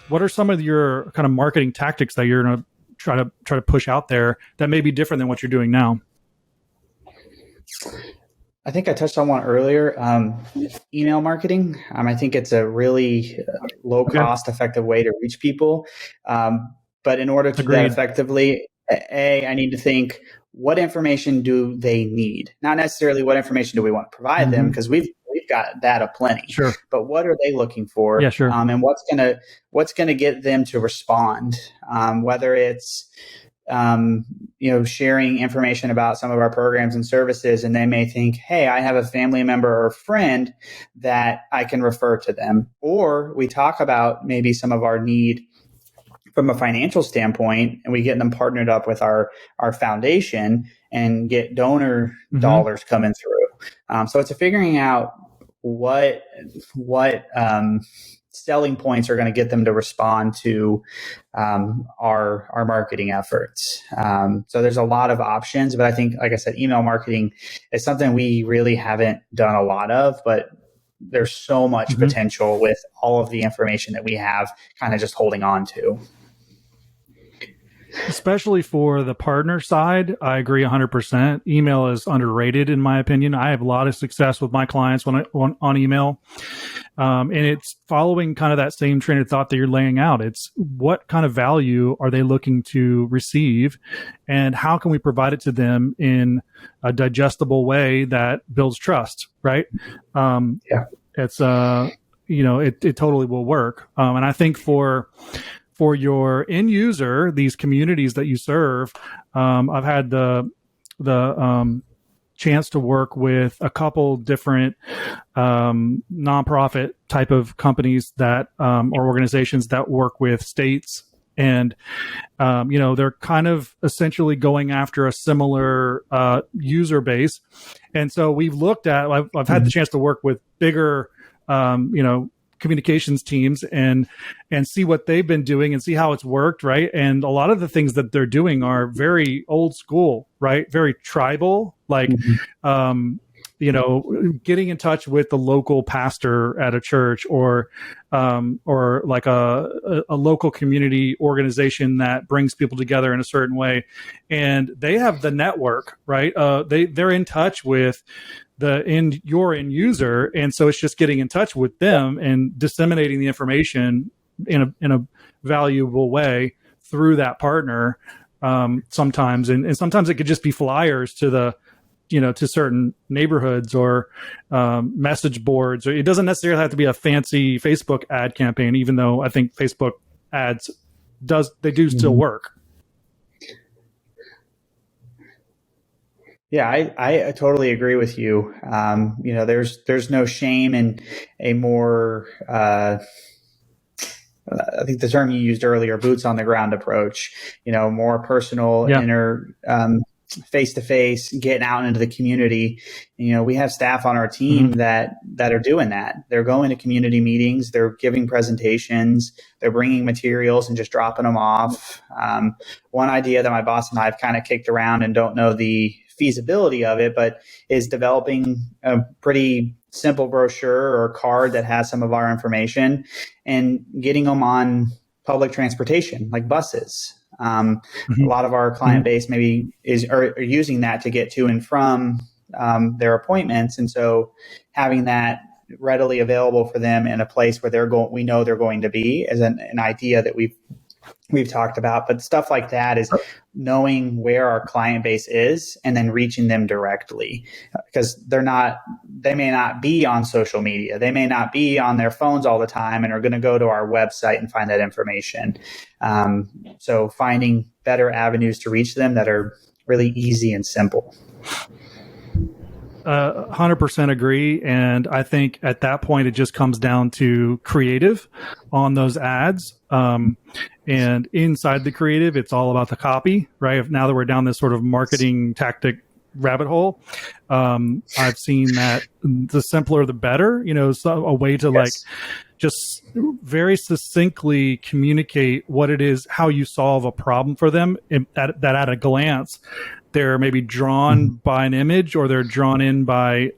what are some of your kind of marketing tactics that you're going to try to push out there that may be different than what you're doing now? I think I touched on one earlier, email marketing. I think it's a really low cost, effective way to reach people. But in order to do that effectively, I need to think, what information do they need? Not necessarily what information do we want to provide them, because we've got data plenty. Sure. But what are they looking for? Yeah, sure. And what's gonna get them to respond? Whether it's sharing information about some of our programs and services, and they may think, hey, I have a family member or friend that I can refer to them. Or we talk about maybe some of our need from a financial standpoint, and we get them partnered up with our foundation and get donor dollars coming through. So it's figuring out what selling points are going to get them to respond to our marketing efforts. So there's a lot of options, but I think, like I said, email marketing is something we really haven't done a lot of, but there's so much potential with all of the information that we have kind of just holding on to. Especially for the partner side, I agree 100%. Email is underrated, in my opinion. I have a lot of success with my clients on email. And it's following kind of that same train of thought that you're laying out. It's what kind of value are they looking to receive, and how can we provide it to them in a digestible way that builds trust, right? It's, it totally will work. And I think for your end user, these communities that you serve, I've had the chance to work with a couple different nonprofit type of companies that or organizations that work with states, and they're kind of essentially going after a similar user base. And so we've looked at, I've had the chance to work with bigger communications teams and see what they've been doing and see how it's worked, right? And a lot of the things that they're doing are very old school, right? Very tribal, like getting in touch with the local pastor at a church, or like a local community organization that brings people together in a certain way. And they have the network, right? They're in touch with your end user, and so it's just getting in touch with them and disseminating the information in a valuable way through that partner. Sometimes, and sometimes it could just be flyers to to certain neighborhoods or message boards. Or it doesn't necessarily have to be a fancy Facebook ad campaign, even though I think Facebook ads do still work. Yeah, I totally agree with you. There's no shame in a more, I think the term you used earlier, boots on the ground approach, more personal, inner, face-to-face, getting out into the community. We have staff on our team that are doing that. They're going to community meetings, they're giving presentations, they're bringing materials and just dropping them off. One idea that my boss and I have kind of kicked around and don't know the feasibility of it, but is developing a pretty simple brochure or card that has some of our information and getting them on public transportation like buses. A lot of our client base maybe are using that to get to and from their appointments, and so having that readily available for them in a place where we know they're going to be is an idea that we've talked about. But stuff like that is knowing where our client base is and then reaching them directly, because they may not be on social media. They may not be on their phones all the time and are going to go to our website and find that information. So finding better avenues to reach them that are really easy and simple. 100% agree. And I think at that point, it just comes down to creative on those ads. And inside the creative, it's all about the copy, right? Now that we're down this sort of marketing tactic rabbit hole, I've seen that the simpler, the better, so a way to just very succinctly communicate what it is, how you solve a problem for them, that at a glance, they're maybe drawn by an image or they're drawn in by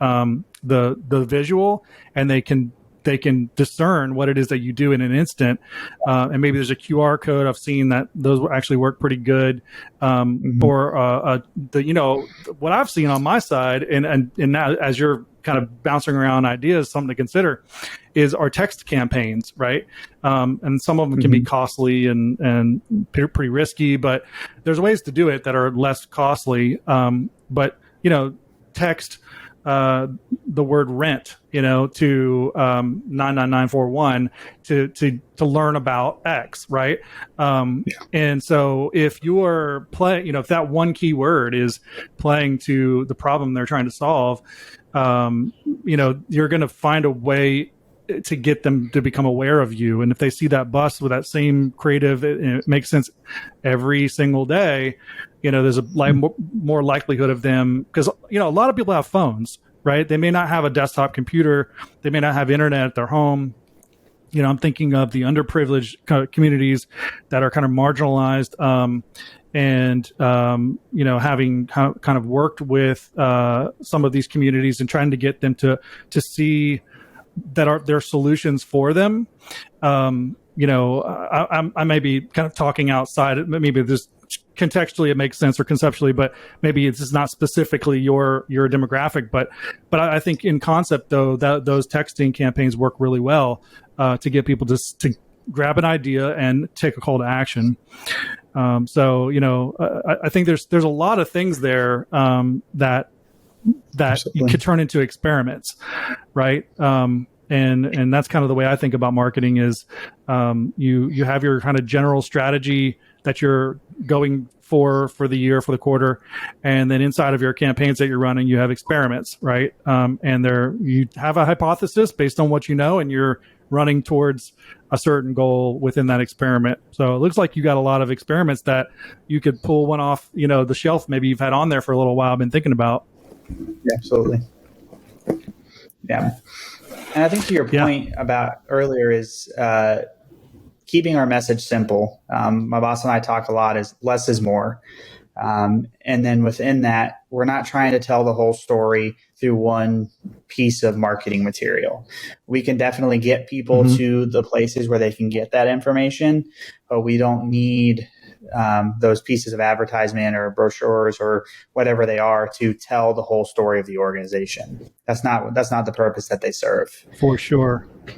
the visual, and they can they can discern what it is that you do in an instant. And maybe there's a QR code. I've seen that those actually work pretty good. Or what I've seen on my side, and now as you're kind of bouncing around ideas, something to consider is our text campaigns, right? And some of them can be costly and pretty risky, but there's ways to do it that are less costly. But text the word rent, to 99941 to learn about X, right? And so if you're playing, if that one key word is playing to the problem they're trying to solve, you're going to find a way to get them to become aware of you. And if they see that bus with that same creative, it makes sense every single day, there's a more likelihood of them, because, a lot of people have phones, right? They may not have a desktop computer. They may not have internet at their home. I'm thinking of the underprivileged communities that are kind of marginalized, and having kind of worked with some of these communities and trying to get them to see that are their solutions for them. I may be kind of talking outside. Maybe this contextually it makes sense, or conceptually, but maybe it's just not specifically your demographic. But I think in concept, though, that those texting campaigns work really well to get people to grab an idea and take a call to action. I think there's a lot of things there that Absolutely. you could turn into experiments, right? And that's kind of the way I think about marketing is you have your kind of general strategy that you're going for the year, for the quarter, and then inside of your campaigns that you're running, you have experiments, right? And you have a hypothesis based on what you know, and you're running towards a certain goal within that experiment. So it looks like you got a lot of experiments that you could pull one off, the shelf maybe you've had on there for a little while, been thinking about. Yeah, absolutely. Yeah. And I think to your point about earlier is keeping our message simple. My boss and I talk a lot is less is more. And then within that, we're not trying to tell the whole story through one piece of marketing material. We can definitely get people to the places where they can get that information, but we don't need those pieces of advertisement or brochures or whatever they are to tell the whole story of the organization. That's not the purpose that they serve. For sure.